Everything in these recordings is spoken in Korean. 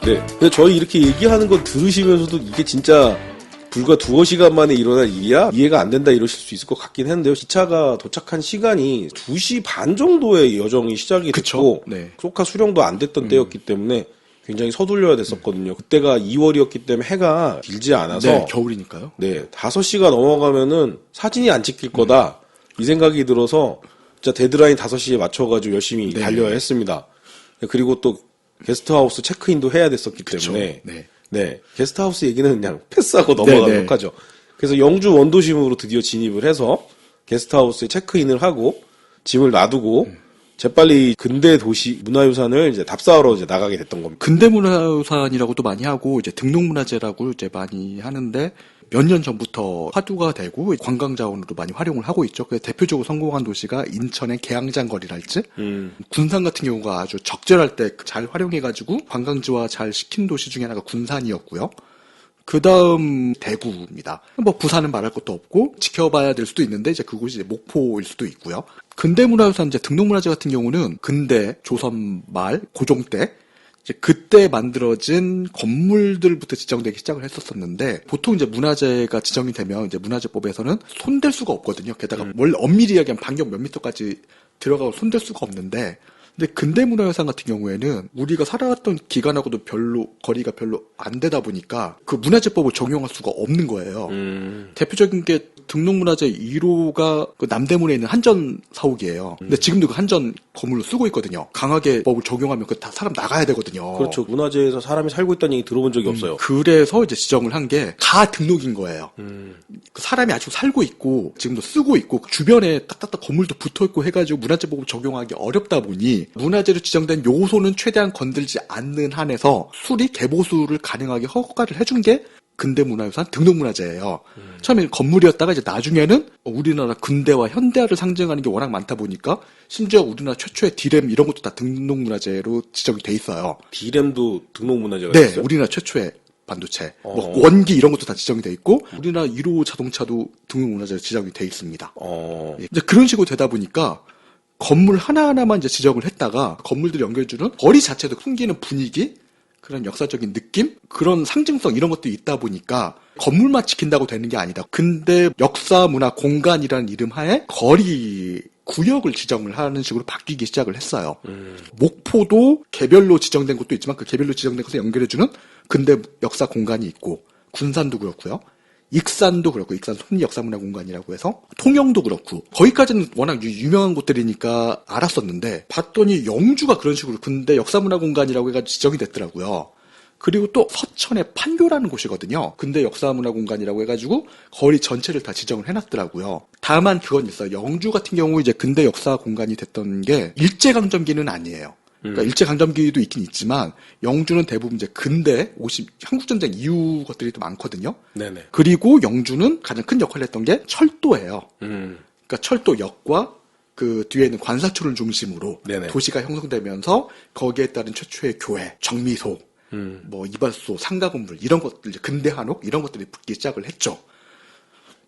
네. 근데 저희 이렇게 얘기하는 거 들으시면서도 이게 진짜 불과 두어 시간 만에 일어날 일이야? 이해가 안 된다 이러실 수 있을 것 같긴 했는데요. 기차가 도착한 시간이 2시 반 정도에 여정이 시작이 됐고 네. 소카 수령도 안 됐던 때였기 때문에 굉장히 서둘려야 됐었거든요. 그때가 2월이었기 때문에 해가 길지 않아서 네, 겨울이니까요. 네, 5시가 넘어가면은 사진이 안 찍힐 거다 이 생각이 들어서 진짜 데드라인 5시에 맞춰가지고 열심히 네. 달려야 했습니다. 그리고 또 게스트하우스 체크인도 해야 됐었기 때문에 네, 게스트하우스 얘기는 그냥 패스하고 넘어가도록 하죠. 그래서 영주 원도심으로 드디어 진입을 해서 게스트하우스에 체크인을 하고 짐을 놔두고 재빨리 근대 도시 문화유산을 이제 답사하러 이제 나가게 됐던 겁니다. 근대문화유산이라고도 많이 하고 이제 등록문화재라고 이제 많이 하는데 몇 년 전부터 화두가 되고 관광자원으로 많이 활용을 하고 있죠. 그래서 대표적으로 성공한 도시가 인천의 계양장 거리랄지 군산 같은 경우가 아주 적절할 때 잘 활용해가지고 관광지화 잘 시킨 도시 중에 하나가 군산이었고요. 그 다음 대구입니다. 뭐 부산은 말할 것도 없고 지켜봐야 될 수도 있는데 이제 그곳이 이제 목포일 수도 있고요. 근대문화유산 이제 등록문화재 같은 경우는 근대 조선 말 고종 때 이제 그때 만들어진 건물들부터 지정되기 시작을 했었었는데 보통 이제 문화재가 지정이 되면 이제 문화재법에서는 손댈 수가 없거든요. 게다가 원래 엄밀히 이야기하면 반경 몇 미터까지 들어가고 손댈 수가 없는데 근데 근대문화유산 같은 경우에는 우리가 살아왔던 기간하고도 거리가 별로 안 되다 보니까 그 문화재법을 적용할 수가 없는 거예요. 대표적인 게 등록문화재 1호가 그 남대문에 있는 한전 사옥이에요. 근데 지금도 그 한전 건물로 쓰고 있거든요. 강하게 법을 적용하면 그 다 사람 나가야 되거든요. 그렇죠. 문화재에서 사람이 살고 있다는 얘기 들어본 적이 없어요. 그래서 이제 지정을 한 게 다 등록인 거예요. 그 사람이 아직 살고 있고 지금도 쓰고 있고 주변에 딱딱딱 건물도 붙어 있고 해가지고 문화재법을 적용하기 어렵다 보니 문화재로 지정된 요소는 최대한 건들지 않는 한에서 수리 개보수를 가능하게 허가를 해준 게 근대문화유산 등록문화재예요. 처음에 건물이었다가 이제 나중에는 우리나라 근대와 현대화를 상징하는 게 워낙 많다 보니까 심지어 우리나라 최초의 디램 이런 것도 다 등록문화재로 지정이 돼 있어요. 디램도 등록문화재가 네, 있어요? 우리나라 최초의 반도체, 뭐 원기 이런 것도 다 지정이 돼 있고 우리나라 1호 자동차도 등록문화재로 지정이 돼 있습니다. 이제 그런 식으로 되다 보니까 건물 하나하나만 이제 지정을 했다가 건물들 연결해주는 거리 자체도 숨기는 분위기, 그런 역사적인 느낌, 그런 상징성 이런 것도 있다 보니까 건물만 지킨다고 되는 게 아니다. 근데 역사 문화 공간이라는 이름 하에 거리 구역을 지정을 하는 식으로 바뀌기 시작을 했어요. 목포도 개별로 지정된 곳도 있지만 그 개별로 지정된 곳에 연결해주는 근대 역사 공간이 있고 군산도 그렇고요. 익산도 그렇고 익산 손리역사문화공간이라고 해서 통영도 그렇고 거기까지는 워낙 유명한 곳들이니까 알았었는데 봤더니 영주가 그런 식으로 근대 역사문화공간이라고 해가지고 지정이 됐더라고요. 그리고 또 서천의 판교라는 곳이거든요. 근대 역사문화공간이라고 해가지고 거리 전체를 다 지정을 해놨더라고요. 다만 그건 있어요. 영주 같은 경우 이제 근대 역사 공간이 됐던 게 일제강점기는 아니에요. 그러니까 일제강점기도 있긴 있지만 영주는 대부분 이제 근대 한국전쟁 이후 것들이 또 많거든요. 네네. 그리고 영주는 가장 큰 역할을 했던 게 철도예요. 그러니까 철도역과 그 뒤에는 관사초를 중심으로 네네. 도시가 형성되면서 거기에 따른 최초의 교회, 정미소, 뭐 이발소, 상가 건물 이런 것들, 근대 한옥 이런 것들이 붙기 시작을 했죠.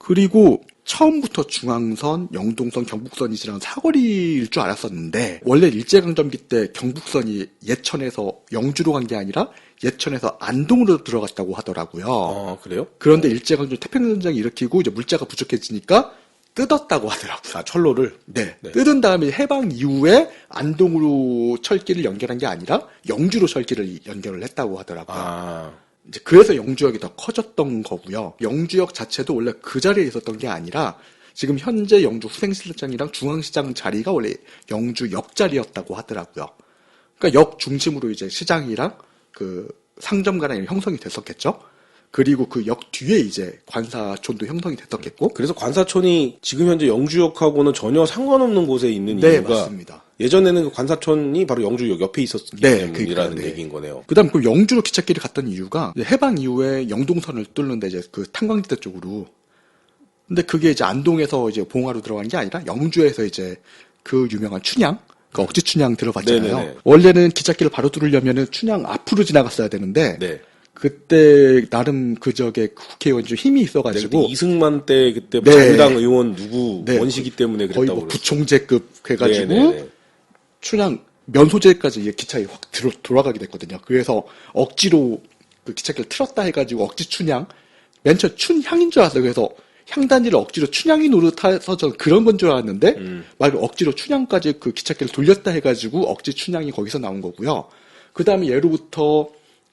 그리고 처음부터 중앙선, 영동선, 경북선이지랑 사거리일 줄 알았었는데 원래 일제강점기 때 경북선이 예천에서 영주로 간 게 아니라 예천에서 안동으로 들어갔다고 하더라고요. 그래요? 그런데 일제강점 태평양전쟁이 일으키고 이제 물자가 부족해지니까 뜯었다고 하더라고요. 아, 철로를? 네. 뜯은 다음에 해방 이후에 안동으로 철길을 연결한 게 아니라 영주로 철길을 연결을 했다고 하더라고요. 이제 그래서 영주역이 더 커졌던 거고요. 영주역 자체도 원래 그 자리에 있었던 게 아니라 지금 현재 영주 후생시장이랑 중앙시장 자리가 원래 영주역 자리였다고 하더라고요. 그러니까 역 중심으로 이제 시장이랑 그 상점가랑 형성이 됐었겠죠. 그리고 그 역 뒤에 이제 관사촌도 형성이 됐었겠고. 그래서 관사촌이 지금 현재 영주역하고는 전혀 상관없는 곳에 있는 네, 이유가 맞습니다. 예전에는 그 관사촌이 바로 영주역 옆에 있었기 때문이라는 그러니까, 얘기인 거네요. 그다음 그 영주로 기찻길을 갔던 이유가 해방 이후에 영동선을 뚫는데 이제 그 탄광지대 쪽으로. 근데 그게 이제 안동에서 이제 봉화로 들어간 게 아니라 영주에서 이제 그 유명한 춘향, 그 억지 춘향 들어봤잖아요. 네네네. 원래는 기찻길을 바로 뚫으려면은 춘향 앞으로 지나갔어야 되는데. 네. 그때 나름 그저게 국회의원 좀 힘이 있어가지고 이승만 때 그때 네. 자유당 의원 누구 네. 원시기 때문에 거의 그랬다고 뭐 부총재급 해가지고 네네네. 춘향 면 소재까지 이게 기차에 확 돌아가게 됐거든요. 그래서 억지로 그 기찻길 틀었다 해가지고 억지 춘향, 맨 처음 춘향인 줄 알았어요. 그래서 향단지를 억지로 춘향이 노릇해서 저는 그런 건 줄 알았는데 말 억지로 춘향까지 그 기찻길을 돌렸다 해가지고 억지 춘향이 거기서 나온 거고요. 그 다음에 예로부터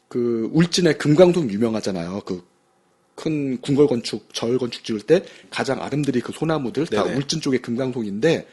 그 울진의 금강송 유명하잖아요. 그 큰 궁궐 건축, 절 건축 지을 때 가장 아름드리 그 소나무들 다 네네. 울진 쪽의 금강송인데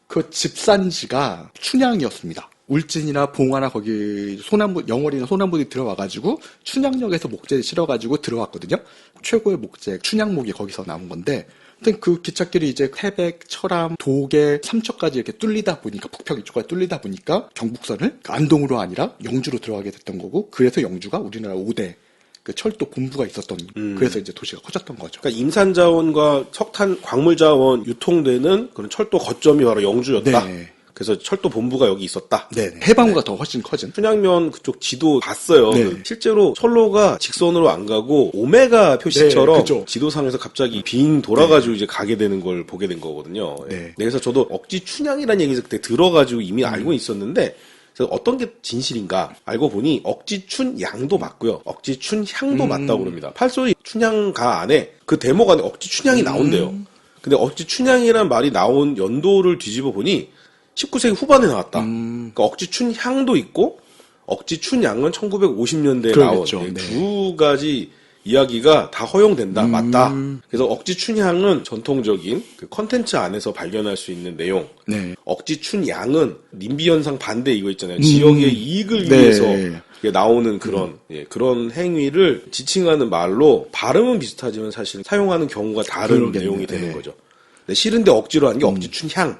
그 집산지가 춘향이었습니다. 울진이나 봉화나 거기 소나무, 영월이나 소나무들이 들어와가지고 춘향역에서 목재를 실어가지고 들어왔거든요. 최고의 목재, 춘향목이 거기서 나온 건데, 하여튼 그 기찻길이 이제 태백, 철암, 도계, 삼척까지 이렇게 뚫리다 보니까, 북평 이쪽까지 뚫리다 보니까 경북선을 안동으로 아니라 영주로 들어가게 됐던 거고, 그래서 영주가 우리나라 5대 그 철도 본부가 있었던, 그래서 이제 도시가 커졌던 거죠. 그러니까 임산자원과 석탄, 광물자원 유통되는 그런 철도 거점이 바로 영주였다. 네. 그래서 철도 본부가 여기 있었다. 네. 해방구가 더 훨씬 커진. 춘향면 그쪽 지도 봤어요. 네. 실제로 철로가 직선으로 안 가고 오메가 표시처럼 네, 그죠. 지도상에서 갑자기 빙 돌아가지고 이제 가게 되는 걸 보게 된 거거든요. 네. 그래서 저도 억지 춘향이라는 얘기를 그때 들어가지고 이미 알고 있었는데 그래서 어떤 게 진실인가 알고 보니 억지 춘양도 맞고요. 억지 춘향도 맞다고 그럽니다. 팔소리 춘향가 안에 그 대목 안에 억지 춘향이 나온대요. 근데 억지 춘향이라는 말이 나온 연도를 뒤집어 보니 19세기 후반에 나왔다. 그러니까 억지 춘향도 있고 억지 춘양은 1950년대에 그러겠죠. 나온 네. 두 가지 이야기가 다 허용된다. 맞다. 그래서 억지 춘향은 전통적인 그 컨텐츠 안에서 발견할 수 있는 내용. 네. 억지 춘양은 님비 현상 반대 이거 있잖아요. 지역의 이익을 네. 위해서 이게 나오는 그런 그런 행위를 지칭하는 말로 발음은 비슷하지만 사실 사용하는 경우가 다른 그러겠네. 내용이 되는 네. 거죠. 근데 싫은데 억지로 하는 게 억지 춘향.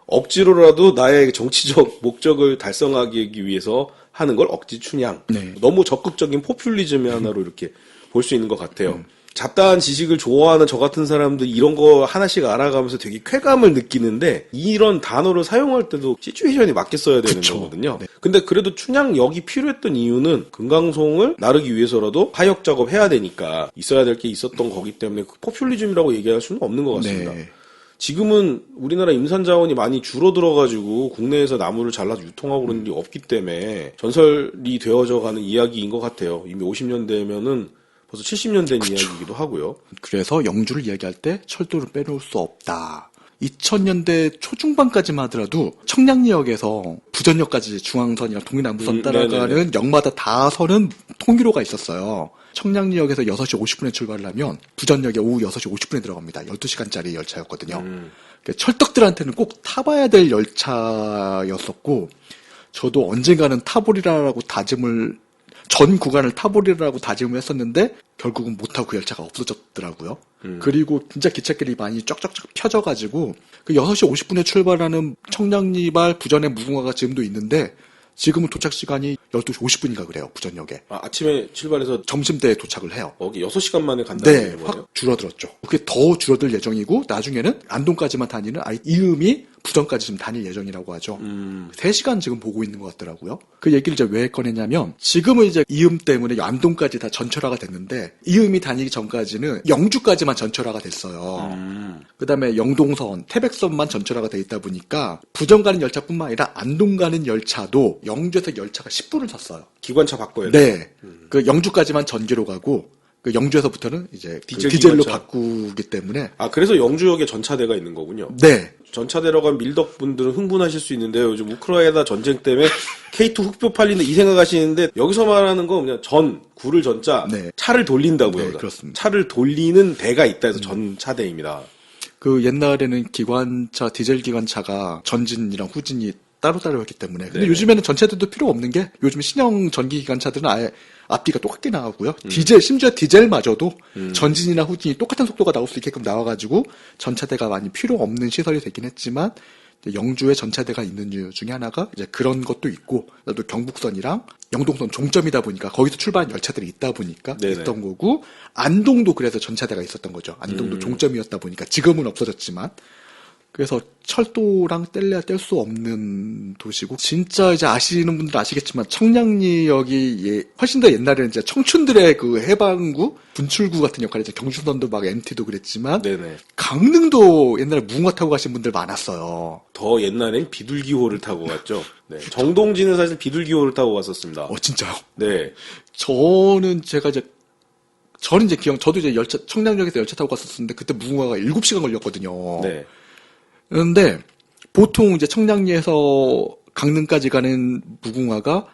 억지로라도 나의 정치적 목적을 달성하기 위해서 하는 걸 억지 춘향. 네. 너무 적극적인 포퓰리즘의 하나로 이렇게 볼 수 있는 것 같아요. 잡다한 지식을 좋아하는 저 같은 사람들 이런 거 하나씩 알아가면서 되게 쾌감을 느끼는데 이런 단어를 사용할 때도 시츄에이션이 맞게 써야 되는 그쵸. 거거든요. 네. 근데 그래도 춘향역이 필요했던 이유는 금강송을 나르기 위해서라도 하역 작업해야 되니까 있어야 될 게 있었던 거기 때문에 그 포퓰리즘이라고 얘기할 수는 없는 것 같습니다. 네. 지금은 우리나라 임산 자원이 많이 줄어들어가지고 국내에서 나무를 잘라서 유통하고 그러는 게 없기 때문에 전설이 되어져 가는 이야기인 것 같아요. 이미 50년대면은 벌써 70년 된 이야기이기도 하고요. 그래서 영주를 이야기할 때 철도를 빼놓을 수 없다. 2000년대 초중반까지만 하더라도 청량리역에서 부전역까지 중앙선이랑 동해남부선 따라가는 네네네. 역마다 다 서는 통일호가 있었어요. 청량리역에서 6시 50분에 출발을 하면 부전역에 오후 6시 50분에 들어갑니다. 12시간짜리 열차였거든요. 그러니까 철떡들한테는 꼭 타봐야 될 열차였었고 저도 언젠가는 타보리라고 다짐을 전 구간을 타보리라고 다짐을 했었는데 결국은 못하고 그 열차가 없어졌더라고요. 그리고 진짜 기찻길이 많이 쫙쫙쫙 펴져가지고 그 6시 50분에 출발하는 청량리발 부전의 무궁화가 지금도 있는데 지금은 도착 시간이 12시 50분인가 그래요. 부전역에. 아침에 출발해서 점심때에 도착을 해요. 거기 6시간 만에 간다는 네, 거네요. 확 줄어들었죠. 그게 더 줄어들 예정이고 나중에는 안동까지만 다니는 이음이 부전까지 지금 다닐 예정이라고 하죠. 3시간 지금 보고 있는 것 같더라고요. 그 얘기를 이제 왜 꺼냈냐면 지금은 이제 이음 때문에 안동까지 다 전철화가 됐는데 이음이 다니기 전까지는 영주까지만 전철화가 됐어요. 그다음에 영동선, 태백선만 전철화가 돼 있다 보니까 부전 가는 열차뿐만 아니라 안동 가는 열차도 영주에서 열차가 10분을 섰어요. 기관차 바꿔야 돼. 네. 그 영주까지만 전기로 가고 그 영주에서부터는 이제 그 디젤 디젤로 기관차. 바꾸기 때문에 아, 그래서 영주역에 전차대가 있는 거군요. 네. 전차대로 간 밀덕분들은 흥분하실 수 있는데요. 요즘 우크라이나 전쟁 때문에 K2 흑표 팔린다 이 생각하시는데 여기서 말하는 건 그냥 구를 전자, 네. 차를 돌린다고요. 네, 그렇습니다. 차를 돌리는 대가 있다 해서 전차대입니다. 그 옛날에는 기관차, 디젤 기관차가 전진이랑 후진이 따로따로 했기 때문에. 근데 네네. 요즘에는 전차들도 필요 없는 게 요즘 신형 전기 기관차들은 아예 앞뒤가 똑같게 나오고요. 심지어 디젤마저도 전진이나 후진이 똑같은 속도가 나올 수 있게끔 나와가지고 전차대가 많이 필요 없는 시설이 되긴 했지만 영주에 전차대가 있는 이유 중에 하나가 이제 그런 것도 있고 또 경북선이랑 영동선 종점이다 보니까 거기서 출발한 열차들이 있다 보니까 네네. 있던 거고 안동도 그래서 전차대가 있었던 거죠. 안동도 종점이었다 보니까 지금은 없어졌지만 그래서 철도랑 뗄래야 뗄 수 없는 도시고, 진짜 이제 아시는 분들 아시겠지만 청량리역이 훨씬 더 옛날에는 이제 청춘들의 그 해방구, 분출구 같은 역할을 이제 경춘선도 막 MT도 그랬지만, 네네. 강릉도 옛날에 무궁화 타고 가신 분들 많았어요. 더 옛날엔 비둘기호를 타고 갔죠. 네. 정동진은 사실 비둘기호를 타고 갔었습니다. 진짜요? 네. 저는 이제 저도 이제 청량역에서 열차 타고 갔었는데, 그때 무궁화가 7시간 걸렸거든요. 네. 그런데, 보통 이제 청량리에서 강릉까지 가는 무궁화가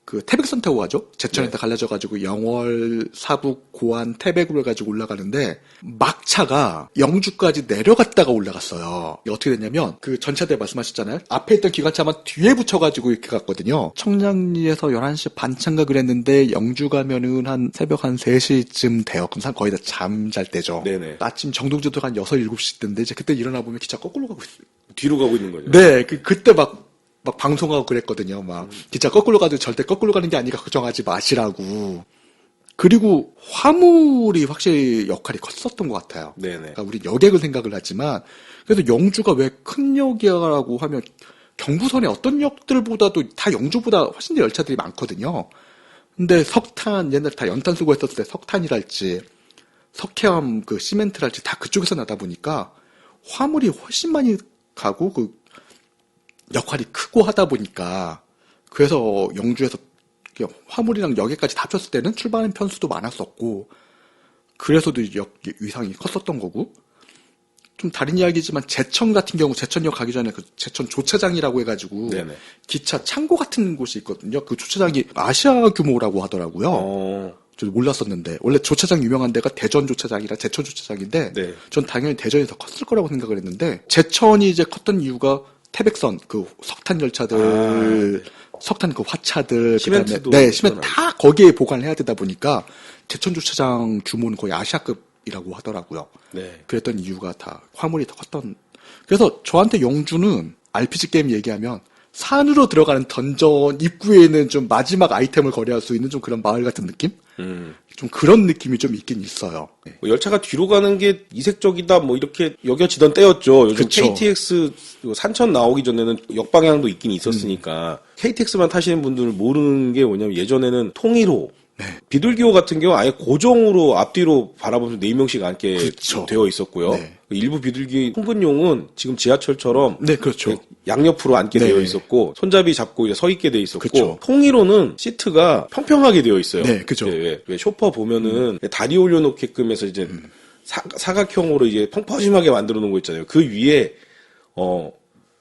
그 태백선 타고 가죠. 제천에다 갈라져가지고 영월, 사북, 고안, 태백으로 해가지고 올라가는데 막차가 영주까지 내려갔다가 올라갔어요. 이게 어떻게 됐냐면 그 전차대 말씀하셨잖아요. 앞에 있던 기관차만 뒤에 붙여가지고 이렇게 갔거든요. 청량리에서 11시 반차인가 그랬는데 영주 가면은 한 새벽 한 3시쯤 돼요. 그럼 거의 다 잠잘 때죠. 네네. 아침 정동주도 한 6, 7시 때인데 이제 그때 일어나 보면 기차 거꾸로 가고 있어요. 뒤로 가고 있는 거죠. 네, 그때 막 방송하고 그랬거든요. 기차 거꾸로 가도 절대 거꾸로 가는 게 아니라 걱정하지 마시라고. 그리고 화물이 확실히 역할이 컸었던 것 같아요. 네네. 그러니까 우리 여객을 생각을 하지만, 그래서 영주가 왜 큰 역이라고 하면 경부선의 어떤 역들보다도 다 영주보다 훨씬 더 열차들이 많거든요. 근데 석탄, 옛날에 다 연탄 쓰고 했었을 때 석탄이랄지, 석회암 그 시멘트랄지 다 그쪽에서 나다 보니까 화물이 훨씬 많이 가고 역할이 크고 하다 보니까 그래서 영주에서 화물이랑 역에까지 다 합쳤을 때는 출발하는 편수도 많았었고 그래서도 역 위상이 컸었던 거고 좀 다른 이야기지만 제천 같은 경우 제천역 가기 전에 그 제천 조차장이라고 해가지고 네네. 기차 창고 같은 곳이 있거든요. 그 조차장이 아시아 규모라고 하더라고요. 저도 몰랐었는데 원래 조차장 유명한 데가 대전 조차장이라 제천 조차장인데 네. 전 당연히 대전이 더 컸을 거라고 생각을 했는데 제천이 이제 컸던 이유가 태백선 그 석탄 열차들 네. 석탄 그 화차들 시멘트도 네 시멘트 다 거기에 보관을 해야 되다 보니까 제천 조차장 규모는 거의 아시아급이라고 하더라고요. 네. 그랬던 이유가 다 화물이 더 컸던. 그래서 저한테 영주는 RPG 게임 얘기하면 산으로 들어가는 던전 입구에는 좀 마지막 아이템을 거래할 수 있는 좀 그런 마을 같은 느낌? 좀 그런 느낌이 좀 있긴 있어요. 네. 뭐 열차가 뒤로 가는 게 이색적이다 뭐 이렇게 여겨지던 때였죠. 요즘 그쵸. KTX 산천 나오기 전에는 역방향도 있긴 있었으니까 KTX만 타시는 분들은 모르는 게 뭐냐면 예전에는 통일호 네. 비둘기호 같은 경우 아예 고정으로 앞뒤로 바라보면서 4명씩 앉게 그렇죠. 되어 있었고요. 네. 일부 비둘기 통근용은 지금 지하철처럼 네, 그렇죠. 양옆으로 앉게 네. 되어 있었고 손잡이 잡고 이제 서 있게 되어 있었고 그렇죠. 통일호는 시트가 평평하게 되어 있어요. 네, 그죠. 왜 쇼퍼 보면은 다리 올려놓게끔 해서 이제 사각형으로 이제 펑퍼짐하게 만들어 놓은 거 있잖아요. 그 위에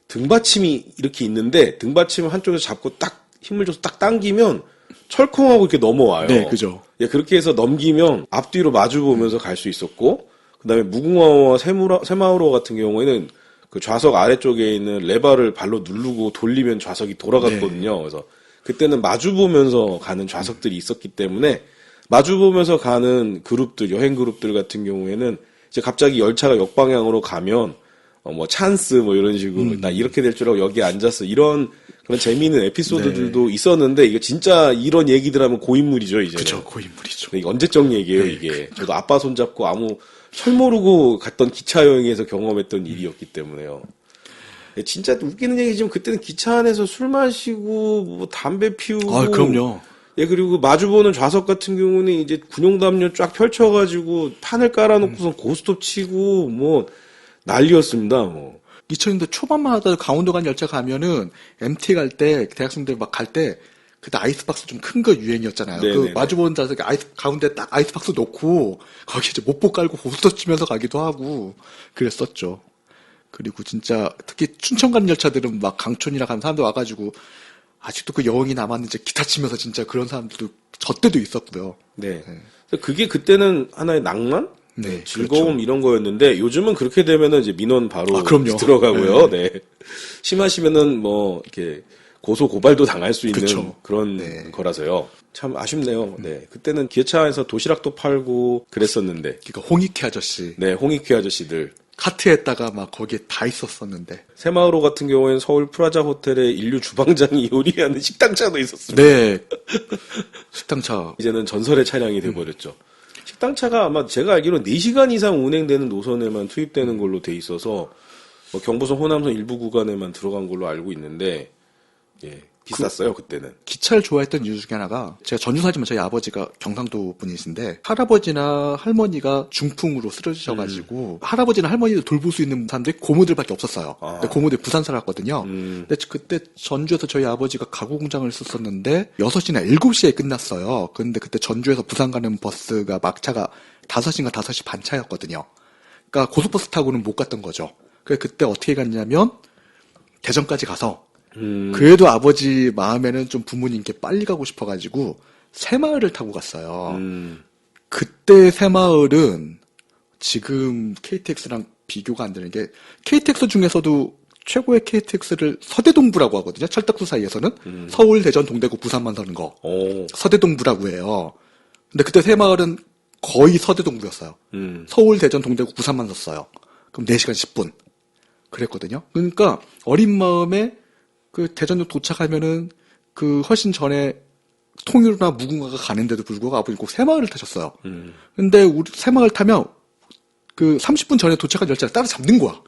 등받침이 이렇게 있는데 등받침을 한쪽에서 잡고 딱 힘을 줘서 딱 당기면 철컹하고 이렇게 넘어와요. 네, 그죠. 예, 그렇게 해서 넘기면 앞뒤로 마주 보면서 갈 수 있었고, 그 다음에 무궁화호와 새마을호 같은 경우에는 그 좌석 아래쪽에 있는 레버를 발로 누르고 돌리면 좌석이 돌아갔거든요. 네. 그래서 그때는 마주 보면서 가는 좌석들이 있었기 때문에 마주 보면서 가는 그룹들, 여행 그룹들 같은 경우에는 이제 갑자기 열차가 역방향으로 가면 뭐 찬스 뭐 이런 식으로 나 이렇게 될 줄 알고 여기 앉았어 이런 그런 재미있는 에피소드들도 네. 있었는데 이거 진짜 이런 얘기들 하면 고인물이죠 이제. 그렇죠, 고인물이죠. 이게 언제적 얘기예요 네. 이게. 저도 아빠 손잡고 아무 철 모르고 갔던 기차 여행에서 경험했던 일이었기 때문에요. 진짜 웃기는 얘기지만 그때는 기차 안에서 술 마시고 뭐 담배 피우고. 아 그럼요. 예 그리고 마주보는 좌석 같은 경우는 이제 군용담요 쫙 펼쳐가지고 판을 깔아놓고서 고스톱 치고 뭐 난리였습니다 뭐. 2000년대 초반만 하더라도 강원도 간 열차 가면은 MT 갈 때 대학생들 막 갈 때 그때 아이스박스 좀 큰 거 유행이었잖아요. 그 마주보는 좌석에 가운데 딱 아이스박스 놓고 거기 이제 못보 깔고 고스톱 치면서 가기도 하고 그랬었죠. 그리고 진짜 특히 춘천 가는 열차들은 막 강촌이나 가는 사람들 와가지고 아직도 그 여운이 남았는지 기타 치면서 진짜 그런 사람들도 저 때도 있었고요. 네. 그게 그때는 하나의 낭만? 네, 즐거움 그렇죠. 이런 거였는데 요즘은 그렇게 되면은 이제 민원 바로 그럼요. 들어가고요. 네. 심하시면은 뭐 이렇게 고소 고발도 당할 수 있는 그렇죠. 그런 네. 거라서요. 참 아쉽네요. 네. 그때는 기차에서 도시락도 팔고 그랬었는데. 그러니까 홍익회 아저씨. 네, 홍익회 아저씨들. 카트에다가 막 거기에 다 있었었는데. 새마을호 같은 경우에는 서울 프라자 호텔에 인류 주방장이 요리하는 식당차도 있었습니다. 네. 식당차. 이제는 전설의 차량이 돼버렸죠. 식당차가 아마 제가 알기로는 4시간 이상 운행되는 노선에만 투입되는 걸로 돼 있어서 뭐 경부선 호남선 일부 구간에만 들어간 걸로 알고 있는데 예, 비쌌어요 그때는. 기차를 좋아했던 이유 중에 하나가 제가 전주사지만 저희 아버지가 경상도 분이신데 할아버지나 할머니가 중풍으로 쓰러지셔가지고 할아버지나 할머니를 돌볼 수 있는 사람들이 고모들밖에 없었어요. 근데 고모들 부산 살았거든요. 근데 그때 전주에서 저희 아버지가 가구 공장을 썼었는데 6시나 7시에 끝났어요. 근데 그때 전주에서 부산 가는 버스가 막차가 5시인가 5시 반 차였거든요. 그러니까 고속버스 타고는 못 갔던 거죠. 그래서 그때 어떻게 갔냐면 대전까지 가서 그래도 아버지 마음에는 좀 부모님께 빨리 가고 싶어가지고 새마을을 타고 갔어요. 그때 새마을은 지금 KTX랑 비교가 안 되는 게 KTX 중에서도 최고의 KTX를 서대동부라고 하거든요. 철덕수 사이에서는 서울, 대전, 동대구, 부산만 서는 거 서대동부라고 해요. 근데 그때 새마을은 거의 서대동부였어요. 서울, 대전, 동대구, 부산만 섰어요. 그럼 4시간 10분 그랬거든요. 그러니까 어린 마음에 그 대전역 도착하면은 그 훨씬 전에 통일호나 무궁화가 가는데도 불구하고 아버님 꼭 새마을을 타셨어요. 근데 우리 새마을 타면 그 30분 전에 도착한 열차를 따라잡는 거야.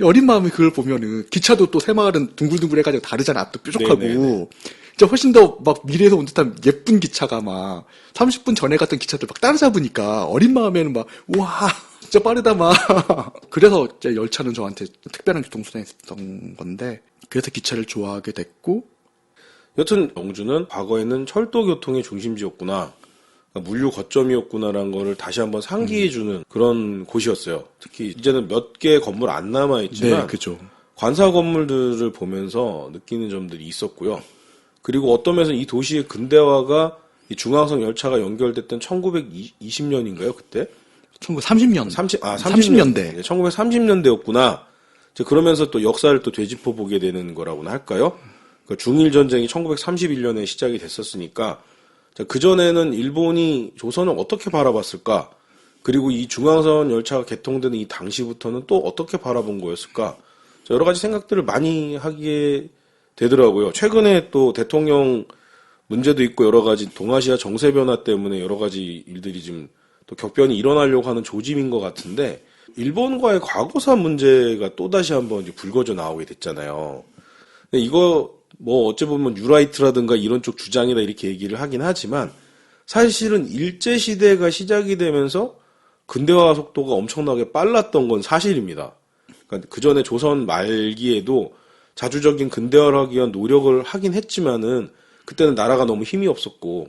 어린 마음에 그걸 보면은 기차도 또 새마을은 둥글둥글해가지고 다르잖아. 앞도 뾰족하고. 네네네. 진짜 훨씬 더 막 미래에서 온 듯한 예쁜 기차가 막 30분 전에 갔던 기차들 막 따라잡으니까 어린 마음에는 막 우와 진짜 빠르다 막. 그래서 이제 열차는 저한테 특별한 교통수단이 있었던 건데 그래서 기차를 좋아하게 됐고. 여튼 영주는 과거에는 철도 교통의 중심지였구나, 그러니까 물류 거점이었구나라는 거를 다시 한번 상기해주는 그런 곳이었어요. 특히 이제는 몇 개의 건물 안 남아있지만 네, 그죠. 관사 건물들을 보면서 느끼는 점들이 있었고요. 그리고 어떤 면에서 이 도시의 근대화가 이 중앙선 열차가 연결됐던 1920년인가요 그때? 1930년. 30년대. 1930년대였구나. 그러면서 또 역사를 또 되짚어 보게 되는 거라고나 할까요? 중일 전쟁이 1931년에 시작이 됐었으니까 그 전에는 일본이 조선을 어떻게 바라봤을까? 그리고 이 중앙선 열차가 개통되는 이 당시부터는 또 어떻게 바라본 거였을까? 여러 가지 생각들을 많이 하게 되더라고요. 최근에 또 대통령 문제도 있고 여러 가지 동아시아 정세 변화 때문에 여러 가지 일들이 지금 또 격변이 일어나려고 하는 조짐인 것 같은데 일본과의 과거사 문제가 또다시 한번 이제 불거져 나오게 됐잖아요. 근데 이거 뭐 어찌 보면 뉴라이트라든가 이런 쪽 주장이다 이렇게 얘기를 하긴 하지만 사실은 일제시대가 시작이 되면서 근대화 속도가 엄청나게 빨랐던 건 사실입니다. 그러니까 그 전에 조선 말기에도 자주적인 근대화를 하기 위한 노력을 하긴 했지만은 그때는 나라가 너무 힘이 없었고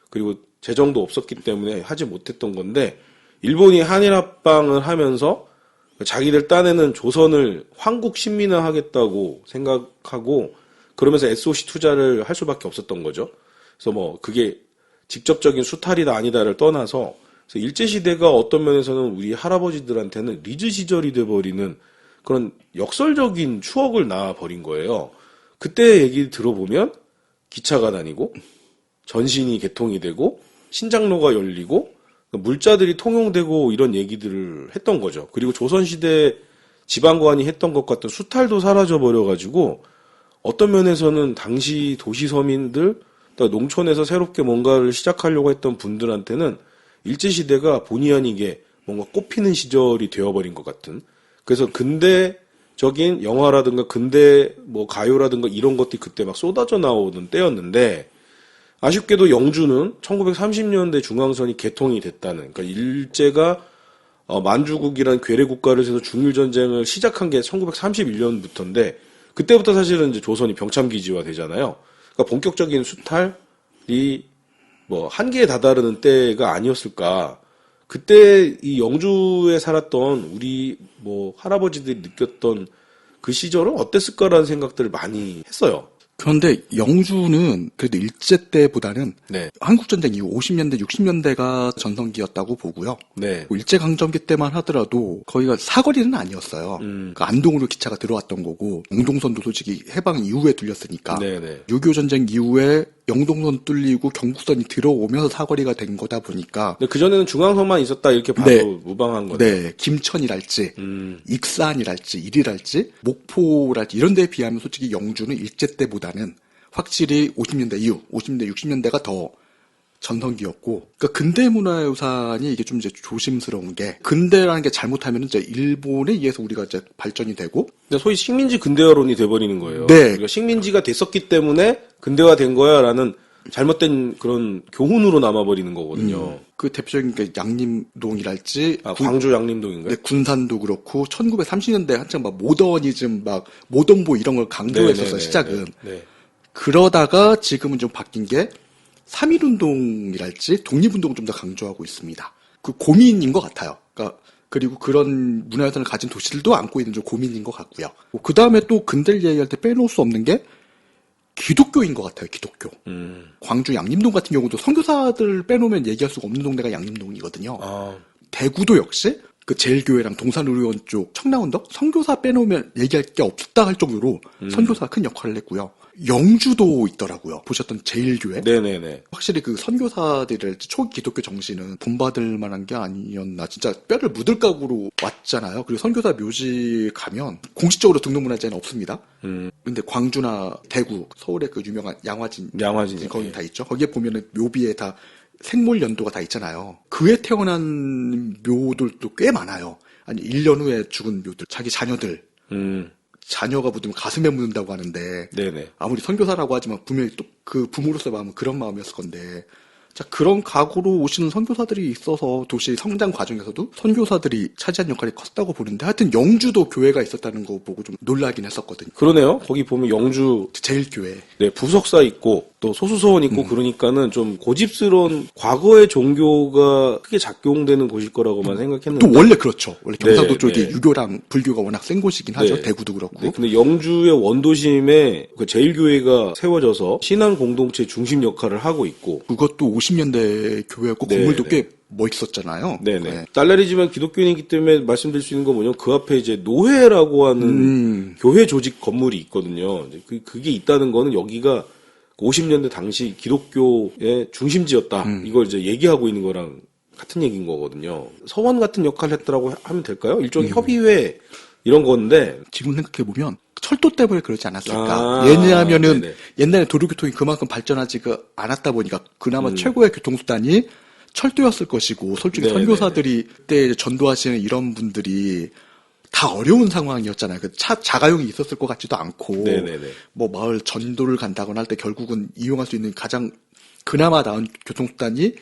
그리고 재정도 없었기 때문에 하지 못했던 건데 일본이 한일합방을 하면서 자기들 딴에는 조선을 황국 신민화하겠다고 생각하고 그러면서 SOC 투자를 할 수밖에 없었던 거죠. 그래서 뭐 그게 직접적인 수탈이다 아니다를 떠나서 그래서 일제시대가 어떤 면에서는 우리 할아버지들한테는 리즈 시절이 돼버리는 그런 역설적인 추억을 낳아버린 거예요. 그때 얘기 들어보면 기차가 다니고 전신이 개통이 되고 신장로가 열리고 물자들이 통용되고 이런 얘기들을 했던 거죠. 그리고 조선시대 지방관이 했던 것 같은 수탈도 사라져버려가지고 어떤 면에서는 당시 도시 서민들, 농촌에서 새롭게 뭔가를 시작하려고 했던 분들한테는 일제시대가 본의 아니게 뭔가 꽃피는 시절이 되어버린 것 같은. 그래서 근대적인 영화라든가 근대 뭐 가요라든가 이런 것들이 그때 막 쏟아져 나오는 때였는데 아쉽게도 영주는 1930년대 중앙선이 개통이 됐다는, 그러니까 일제가 만주국이란 괴뢰국가를 해서 중일전쟁을 시작한 게 1931년부터인데 그때부터 사실은 이제 조선이 병참기지화 되잖아요. 그러니까 본격적인 수탈이 뭐 한계에 다다르는 때가 아니었을까. 그때 이 영주에 살았던 우리 뭐 할아버지들이 느꼈던 그 시절은 어땠을까라는 생각들을 많이 했어요. 그런데 영주는 그래도 일제 때보다는 네. 한국전쟁 이후 50년대, 60년대가 전성기였다고 보고요. 네. 뭐 일제강점기 때만 하더라도 거기가 사거리는 아니었어요. 그러니까 안동으로 기차가 들어왔던 거고 영동선도 솔직히 해방 이후에 뚫렸으니까. 네네. 6.25전쟁 이후에 영동선 뚫리고 경부선이 들어오면서 사거리가 된 거다 보니까. 근데 그전에는 중앙선만 있었다 이렇게 봐도 네. 무방한 거네요. 네. 김천이랄지 익산이랄지 일이랄지 목포랄지 이런 데에 비하면 솔직히 영주는 일제 때보다는 확실히 50년대 이후 50년대 60년대가 더 전성기였고, 그러니까 근대 문화유산이 이게 좀 이제 조심스러운 게, 근대라는 게 잘못하면 이제 일본에 의해서 우리가 이제 발전이 되고, 소위 식민지 근대화론이 돼버리는 거예요. 네. 그러니까 식민지가 됐었기 때문에 근대화된 거야라는 잘못된 그런 교훈으로 남아버리는 거거든요. 그 대표적인 게 양림동이랄지, 광주 양림동인가요? 네, 군산도 그렇고, 1930년대 한창 막 모더니즘, 막 모던보 이런 걸 강조했었어요, 시작은. 네. 그러다가 지금은 좀 바뀐 게, 3.1운동이랄지 독립운동을 좀 더 강조하고 있습니다. 그 고민인 것 같아요. 그러니까 그리고 그런 문화유산을 가진 도시들도 안고 있는 좀 고민인 것 같고요. 그 다음에 또 근대를 얘기할 때 빼놓을 수 없는 게 기독교인 것 같아요. 기독교. 광주 양림동 같은 경우도 선교사들 빼놓으면 얘기할 수가 없는 동네가 양림동이거든요. 대구도 역시 그 제일교회랑 동산의료원 쪽 청라운덕 선교사 빼놓으면 얘기할 게 없다 할 정도로 선교사가 큰 역할을 했고요. 영주도 있더라고요. 보셨던 제일교회. 네네네. 확실히 그 선교사들의 초기독교 정신은 본받을 만한 게 아니었나. 진짜 뼈를 묻을 각오로 왔잖아요. 그리고 선교사 묘지 가면 공식적으로 등록문화재는 없습니다. 근데 광주나 대구, 서울의 그 유명한 양화진 거기 다 있죠. 거기에 보면은 묘비에 다 생물 연도가 다 있잖아요. 그에 태어난 묘들도 꽤 많아요. 아니 1년 후에 죽은 묘들, 자기 자녀들. 자녀가 묻으면 가슴에 묻는다고 하는데 네네. 아무리 선교사라고 하지만 분명히 또 그 부모로서의 마음은 그런 마음이었을 건데 자 그런 각오로 오시는 선교사들이 있어서 도시 성장 과정에서도 선교사들이 차지한 역할이 컸다고 보는데 하여튼 영주도 교회가 있었다는 거 보고 좀 놀라긴 했었거든요. 그러네요. 거기 보면 영주 제일교회 네 부석사 있고 또 소수서원 있고 그러니까는 좀 고집스러운 과거의 종교가 크게 작용되는 곳일 거라고만 생각했는데 또 원래 그렇죠. 원래 경상도 네, 쪽이 네. 유교랑 불교가 워낙 센 곳이긴 하죠. 네. 대구도 그렇고. 네, 근데 영주의 원도심에 그 제일교회가 세워져서 신앙 공동체 중심 역할을 하고 있고 그것도 50년대 교회였고 네, 건물도 네. 꽤 멋있었잖아요. 네네. 네. 딸내리지만 기독교인이기 때문에 말씀드릴 수 있는 건 뭐냐면 그 앞에 이제 노회라고 하는 교회 조직 건물이 있거든요. 이제 그게 있다는 거는 여기가 50년대 당시 기독교의 중심지였다. 이걸 이제 얘기하고 있는 거랑 같은 얘기인 거거든요. 서원 같은 역할을 했다라고 하면 될까요? 일종의 협의회 이런 건데 지금 생각해보면 철도 때문에 그러지 않았을까. 아, 왜냐하면은 네네. 옛날에 도로교통이 그만큼 발전하지 않았다 보니까 그나마 최고의 교통수단이 철도였을 것이고 솔직히 네네네. 선교사들이 그때 전도하시는 이런 분들이 다 어려운 상황이었잖아요. 그 자가용이 있었을 것 같지도 않고 네네네. 뭐 마을 전도를 간다거나 할 때 결국은 이용할 수 있는 가장 그나마 나은 교통수단이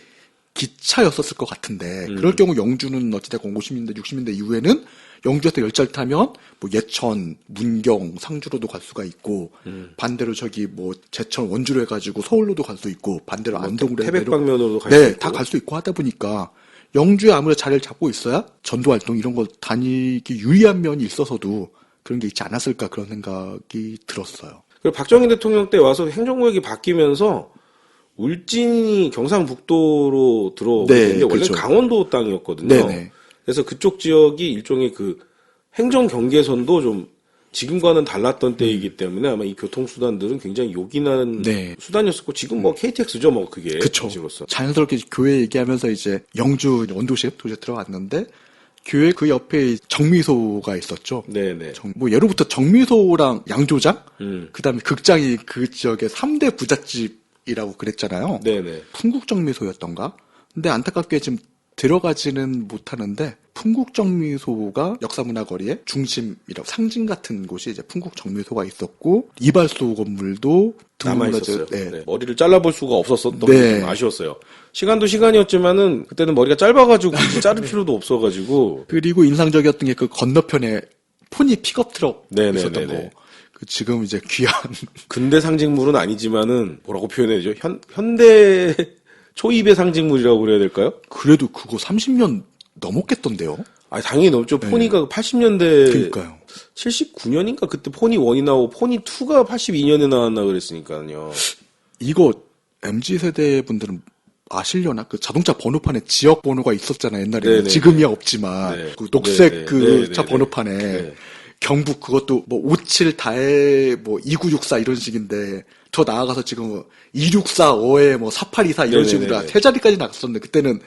기차였었을 것 같은데 그럴 경우 영주는 어찌됐건 50년대 60년대 이후에는 영주에서 열차를 타면 뭐 예천, 문경, 상주로도 갈 수가 있고 반대로 저기 뭐 제천, 원주로 해가지고 서울로도 갈 수 있고 반대로 안동으로 태백 방면으로도 갈 수 네, 있고 다 갈 수 있고 하다 보니까 영주에 아무래도 자리를 잡고 있어야 전도 활동 이런 거 다니기 유리한 면이 있어서도 그런 게 있지 않았을까 그런 생각이 들었어요. 그리고 박정희 대통령 때 와서 행정구역이 바뀌면서 울진이 경상북도로 들어오게 네, 된 게 원래 그렇죠. 강원도 땅이었거든요. 네네. 그래서 그쪽 지역이 일종의 그 행정 경계선도 좀 지금과는 달랐던 때이기 때문에 아마 이 교통수단들은 굉장히 요긴한 네. 수단이었었고 지금 뭐 KTX죠 뭐 그게. 그쵸. 지금으로서. 자연스럽게 교회 얘기하면서 이제 영주 원도심 도시에 들어갔는데 교회 그 옆에 정미소가 있었죠. 네네. 뭐 예로부터 정미소랑 양조장, 그다음에 극장이 그 지역의 3대 부잣집이라고 그랬잖아요. 네네. 풍국정미소였던가? 근데 안타깝게 지금 들어가지는 못하는데 풍국정미소가 역사문화거리의 중심이라고 상징 같은 곳이 이제 풍국정미소가 있었고 이발소 건물도 남아 있었어요. 네. 네. 머리를 잘라볼 수가 없었던 네. 게 좀 아쉬웠어요. 시간도 시간이었지만은 그때는 머리가 짧아가지고 굳이 자를 필요도 없어가지고. 그리고 인상적이었던 게 그 건너편에 포니 픽업 트럭 네네네네. 있었던 거. 그 지금 이제 귀한 근대 상징물은 아니지만은 뭐라고 표현해야 되죠? 현대 초입의 상징물이라고 그래야 될까요? 그래도 그거 30년 넘었겠던데요. 아 당연히 넘죠. 포니가 80년대 그러니까요. 79년인가 그때 포니 1이 나오고 포니 2가 82년에 나왔나 그랬으니까요. 이거 MZ 세대 분들은 아시려나? 그 자동차 번호판에 지역 번호가 있었잖아요, 옛날에. 네네. 지금이야 없지만. 네. 그 녹색 네네. 그 네네. 차 번호판에. 네. 경북 그것도 뭐 57 다에 뭐 2964 이런 식인데 더 나아가서 지금 264 5에 뭐 4824 이런 네네네네. 식으로 세 자리까지 나갔었는데 그때는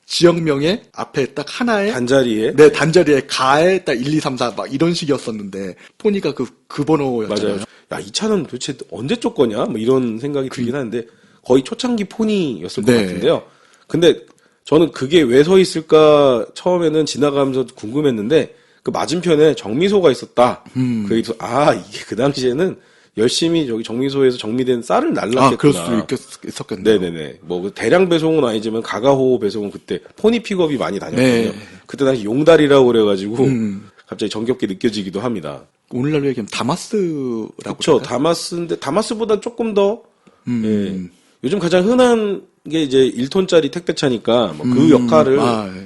지역명에 앞에 딱 하나에 단자리에. 네, 단자리에 가에 딱 1, 2, 3, 4 막 이런 식이었었는데 포니가 그 번호였잖아요. 맞아요. 야, 이 차는 도대체 언제 쪽 거냐? 뭐 이런 생각이 들긴 하는데 거의 초창기 폰이었을 것 같은데요. 근데 저는 그게 왜 서 있을까 처음에는 지나가면서 궁금했는데 그 맞은편에 정미소가 있었다. 그래서 이게 그 당시에는 열심히 저기 정미소에서 정미된 쌀을 날랐겠구나. 그럴 수 있었겠네요. 네네네. 뭐 그 대량 배송은 아니지만 가가호 배송은 그때 포니 픽업이 많이 다녔거든요. 그때 당시 용달이라고 그래가지고 갑자기 정겹게 느껴지기도 합니다. 오늘날로 얘기하면 다마스라고. 그렇죠. 다마스인데 다마스보다 조금 더 요즘 가장 흔한 게 이제 1톤짜리 택배차니까 뭐 그 역할을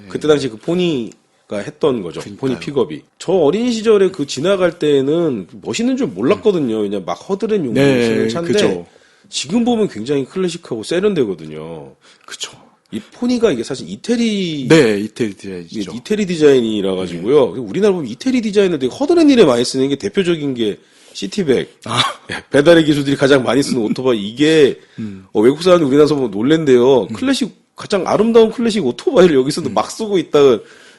그때 당시 그 포니가 했던 거죠. 그러니까요. 포니 픽업이. 저 어린 시절에 그 지나갈 때는 멋있는 줄 몰랐거든요. 그냥 막 허드렛 용도로 쓰는 차인데 그쵸. 지금 보면 굉장히 클래식하고 세련되거든요. 그쵸. 이 포니가 이게 사실 이태리 이태리 디자인이죠. 이태리 디자인이라 가지고요. 우리나라 보면 이태리 디자인을 되게 허드렛 일에 많이 쓰는 게 대표적인 게 시티백. 배달의 기수들이 가장 많이 쓰는 오토바이. 이게 외국 사람이 우리나라에서 보면 놀랜대요. 클래식 가장 아름다운 클래식 오토바이를 여기서도 막 쓰고 있다.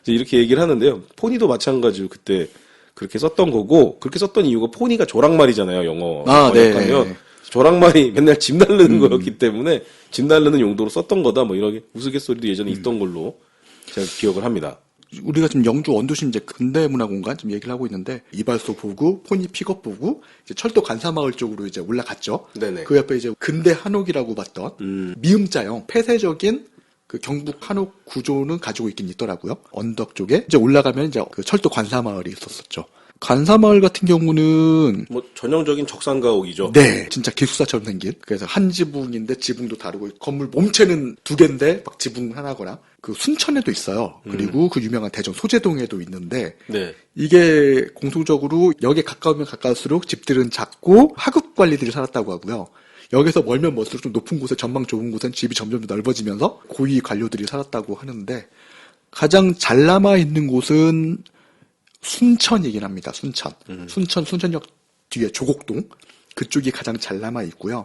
이제 이렇게 얘기를 하는데요. 포니도 마찬가지로 그때 그렇게 썼던 거고 그렇게 썼던 이유가 포니가 조랑말이잖아요. 영어 번역하면. 조랑말이 맨날 집 날르는 거였기 때문에 집 날르는 용도로 썼던 거다. 뭐 이런 우스갯소리도 예전에 있던 걸로 제가 기억을 합니다. 우리가 지금 영주 원도심 이제 근대문화공간 지금 얘기를 하고 있는데 이발소 보고 포니 픽업 보고 이제 철도 간사마을 쪽으로 이제 올라갔죠. 네네. 그 옆에 이제 근대 한옥이라고 봤던 미음자형 폐쇄적인 그 경북 한옥 구조는 가지고 있긴 있더라고요. 언덕 쪽에 이제 올라가면 이제 그 철도 관사마을이 있었었죠. 관사마을 같은 경우는 뭐 전형적인 적산가옥이죠. 진짜 기숙사처럼 생긴. 그래서 한 지붕인데 지붕도 다르고 건물 몸체는 2개인데 막 지붕 하나거나 그 순천에도 있어요. 그리고 그 유명한 대전 소재동에도 있는데 이게 공통적으로 역에 가까우면 가까울수록 집들은 작고 하급 관리들이 살았다고 하고요. 여기서 멀면 멀수록 좀 높은 곳에 전망 좋은 곳엔 집이 점점 넓어지면서 고위 관료들이 살았다고 하는데 가장 잘 남아 있는 곳은 순천이긴 합니다. 순천역 뒤에 조곡동 그쪽이 가장 잘 남아 있고요.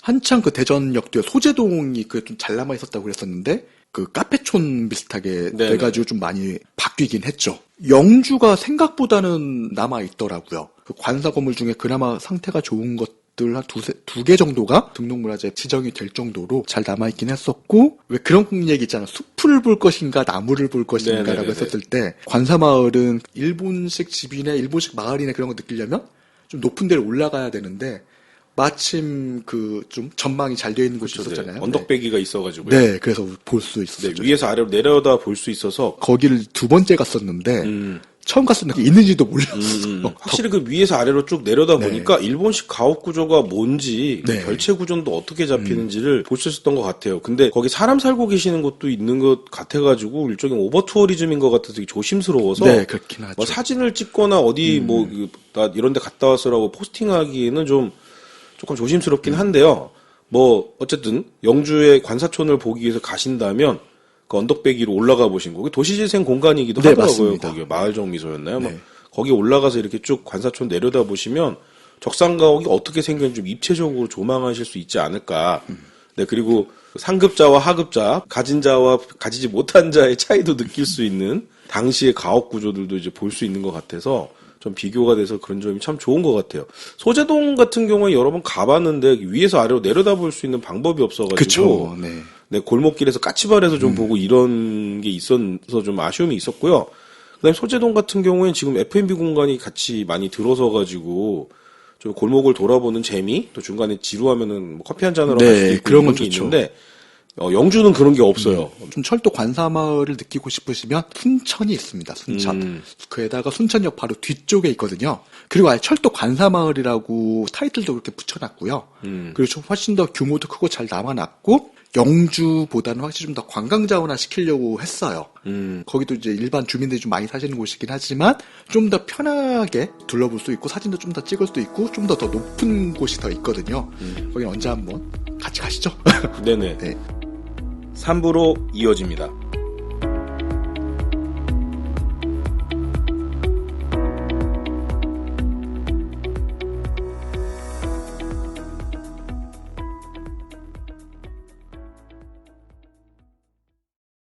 한창 그 대전역 뒤에 소재동이 그 좀 잘 남아 있었다고 그랬었는데 그 카페촌 비슷하게 돼가지고 좀 많이 바뀌긴 했죠. 영주가 생각보다는 남아 있더라고요. 그 관사 건물 중에 그나마 상태가 좋은 것들 한 두 개 정도가 등록문화재 지정이 될 정도로 잘 남아있긴 했었고, 왜 그런 얘기 있잖아. 숲을 볼 것인가, 나무를 볼 것인가라고 했었을 때, 관사마을은 일본식 집이네, 일본식 마을이네 그런 거 느끼려면 좀 높은 데를 올라가야 되는데, 마침 그 좀 전망이 잘 되어 있는 곳이 있었잖아요. 언덕배기가 있어가지고요. 그래서 볼 수 있었죠. 위에서 아래로 내려다 볼 수 있어서 거기를 2번째 갔었는데 처음 갔었는데 있는지도 몰랐어요. 확실히 그 위에서 아래로 쭉 내려다 보니까 일본식 가옥 구조가 뭔지 결체 구조도 어떻게 잡히는지를 볼 수 있었던 것 같아요. 근데 거기 사람 살고 계시는 곳도 있는 것 같아가지고 일종의 오버 투어리즘인 것 같아서 되게 조심스러워서 그렇긴 하죠. 뭐 사진을 찍거나 어디 나 이런 데 갔다 왔어라고 포스팅하기에는 좀 조금 조심스럽긴 한데요. 뭐 어쨌든 영주의 관사촌을 보기 위해서 가신다면 그 언덕배기로 올라가 보신 거고 도시재생 공간이기도 하더라고요. 맞습니다. 거기 마을정미소였나요? 뭐 거기 올라가서 이렇게 쭉 관사촌 내려다 보시면 적산가옥이 어떻게 생겼는지 좀 입체적으로 조망하실 수 있지 않을까. 그리고 상급자와 하급자, 가진 자와 가지지 못한 자의 차이도 느낄 수 있는 당시의 가옥 구조들도 이제 볼 수 있는 것 같아서 좀 비교가 돼서 그런 점이 참 좋은 것 같아요. 소재동 같은 경우에 여러 번 가봤는데 위에서 아래로 내려다볼 수 있는 방법이 없어가지고 골목길에서 까치발에서 좀 보고 이런 게 있어서 좀 아쉬움이 있었고요. 그다음에 소재동 같은 경우에는 지금 F&B 공간이 같이 많이 들어서가지고 좀 골목을 돌아보는 재미, 또 중간에 지루하면은 뭐 커피 한 잔으로 갈 수도 있고 그런 건 게 좋죠. 있는데 영주는 그런 게 없어요. 좀 철도 관사마을을 느끼고 싶으시면 순천이 있습니다. 순천. 그에다가 순천역 바로 뒤쪽에 있거든요. 그리고 아예 철도 관사마을이라고 타이틀도 그렇게 붙여놨고요. 그리고 좀 훨씬 더 규모도 크고 잘 남아놨고 영주보다는 확실히 좀 더 관광 자원화 시키려고 했어요. 거기도 이제 일반 주민들이 좀 많이 사시는 곳이긴 하지만 좀 더 편하게 둘러볼 수 있고 사진도 좀 더 찍을 수도 있고 좀 더 높은 곳이 더 있거든요. 거기 언제 한번 같이 가시죠? 네네. 3부로 이어집니다.